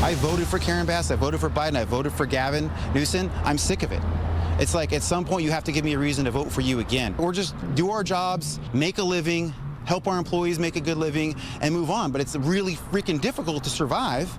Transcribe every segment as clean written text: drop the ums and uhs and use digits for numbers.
I voted for Karen Bass, I voted for Biden, I voted for Gavin Newsom. I'm sick of it. It's like at some point you have to give me a reason to vote for you again. Or just do our jobs, make a living, help our employees make a good living, and move on. But it's really freaking difficult to survive.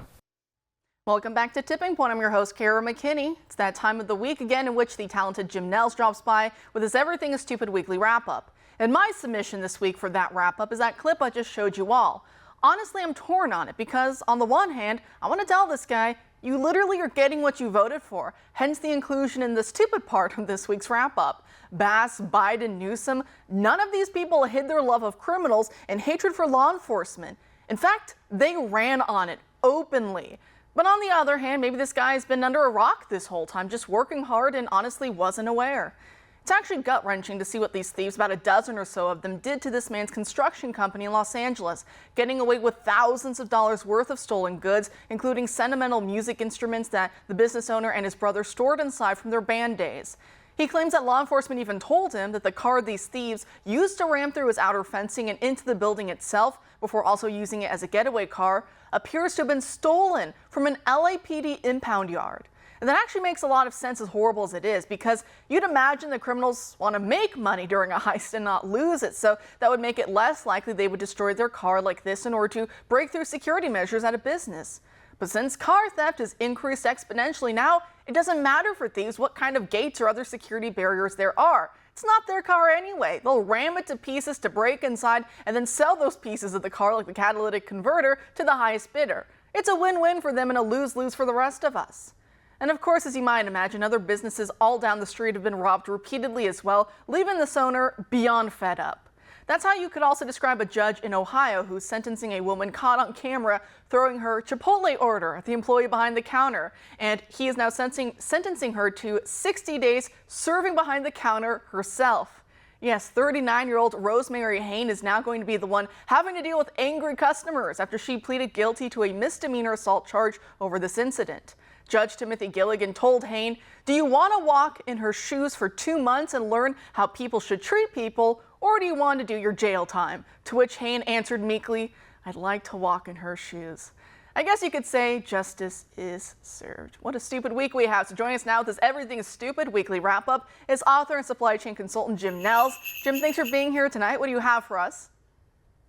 Welcome back to Tipping Point. I'm your host, Kara McKinney. It's that time of the week again in which the talented Jim Nels drops by with his Everything is Stupid weekly wrap-up. And my submission this week for that wrap-up is that clip I just showed you all. Honestly, I'm torn on it because on the one hand, I want to tell this guy, you literally are getting what you voted for, hence the inclusion in the stupid part of this week's wrap-up. Bass, Biden, Newsom, none of these people hid their love of criminals and hatred for law enforcement. In fact, they ran on it openly. But on the other hand, maybe this guy has been under a rock this whole time, just working hard and honestly wasn't aware. It's actually gut-wrenching to see what these thieves, about a dozen or so of them, did to this man's construction company in Los Angeles, getting away with thousands of dollars worth of stolen goods, including sentimental music instruments that the business owner and his brother stored inside from their band days. He claims that law enforcement even told him that the car these thieves used to ram through his outer fencing and into the building itself, before also using it as a getaway car, appears to have been stolen from an LAPD impound yard. And that actually makes a lot of sense, as horrible as it is, because you'd imagine the criminals want to make money during a heist and not lose it, so that would make it less likely they would destroy their car like this in order to break through security measures at a business. But since car theft has increased exponentially now, it doesn't matter for thieves what kind of gates or other security barriers there are. It's not their car anyway. They'll ram it to pieces to break inside and then sell those pieces of the car, like the catalytic converter, to the highest bidder. It's a win-win for them and a lose-lose for the rest of us. And of course, as you might imagine, other businesses all down the street have been robbed repeatedly as well, leaving this owner beyond fed up. That's how you could also describe a judge in Ohio who's sentencing a woman caught on camera throwing her Chipotle order at the employee behind the counter. And he is now sentencing her to 60 days serving behind the counter herself. Yes, 39-year-old Rosemary Hain is now going to be the one having to deal with angry customers after she pleaded guilty to a misdemeanor assault charge over this incident. Judge Timothy Gilligan told Hain, "Do you want to walk in her shoes for 2 months and learn how people should treat people, or do you want to do your jail time?" To which Hain answered meekly, "I'd like to walk in her shoes." I guess you could say justice is served. What a stupid week we have. So joining us now with this Everything is Stupid weekly wrap-up is author and supply chain consultant Jim Nels. Jim, thanks for being here tonight. What do you have for us?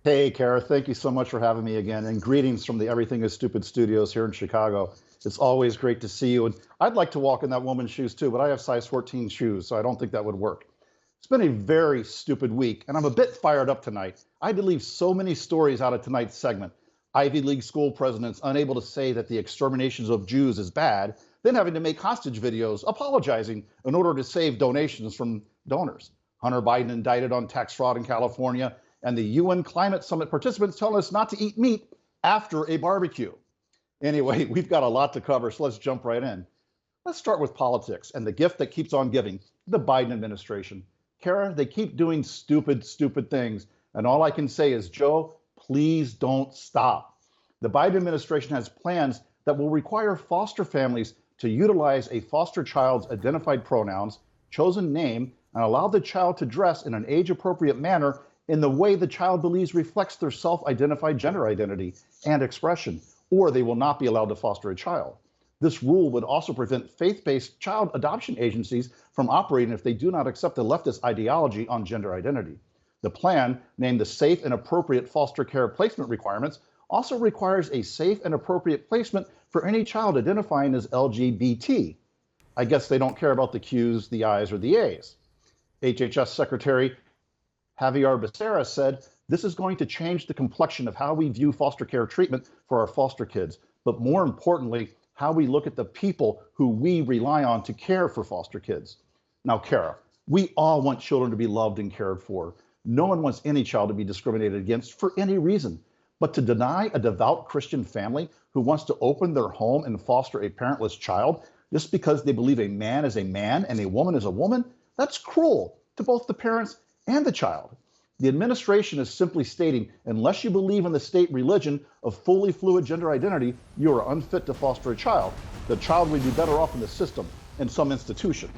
Hey, Kara, thank you so much for having me again, and greetings from the Everything is Stupid studios here in Chicago. It's always great to see you, and I'd like to walk in that woman's shoes too, but I have size 14 shoes, so I don't think that would work. It's been a very stupid week, and I'm a bit fired up tonight. I had to leave so many stories out of tonight's segment. Ivy League school presidents unable to say that the exterminations of Jews is bad, then having to make hostage videos apologizing in order to save donations from donors. Hunter Biden indicted on tax fraud in California, and the UN Climate Summit participants telling us not to eat meat after a barbecue. Anyway, we've got a lot to cover, so let's jump right in. Let's start with politics and the gift that keeps on giving, the Biden administration. Kara, they keep doing stupid things, and all I can say is, Joe, please don't stop. The Biden administration has plans that will require foster families to utilize a foster child's identified pronouns, chosen name, and allow the child to dress in an age-appropriate manner in the way the child believes reflects their self-identified gender identity and expression, or they will not be allowed to foster a child. This rule would also prevent faith-based child adoption agencies from operating if they do not accept the leftist ideology on gender identity. The plan, named the Safe and Appropriate Foster Care Placement Requirements, also requires a safe and appropriate placement for any child identifying as LGBT. I guess they don't care about the Q's, the I's, or the A's. HHS Secretary Javier Becerra said, "This is going to change the complexion of how we view foster care treatment for our foster kids, but more importantly, how we look at the people who we rely on to care for foster kids." Now, Kara, we all want children to be loved and cared for. No one wants any child to be discriminated against for any reason. But to deny a devout Christian family who wants to open their home and foster a parentless child just because they believe a man is a man and a woman is a woman, that's cruel to both the parents and the child. The administration is simply stating, unless you believe in the state religion of fully fluid gender identity, you are unfit to foster a child. The child would be better off in the system, in some institution.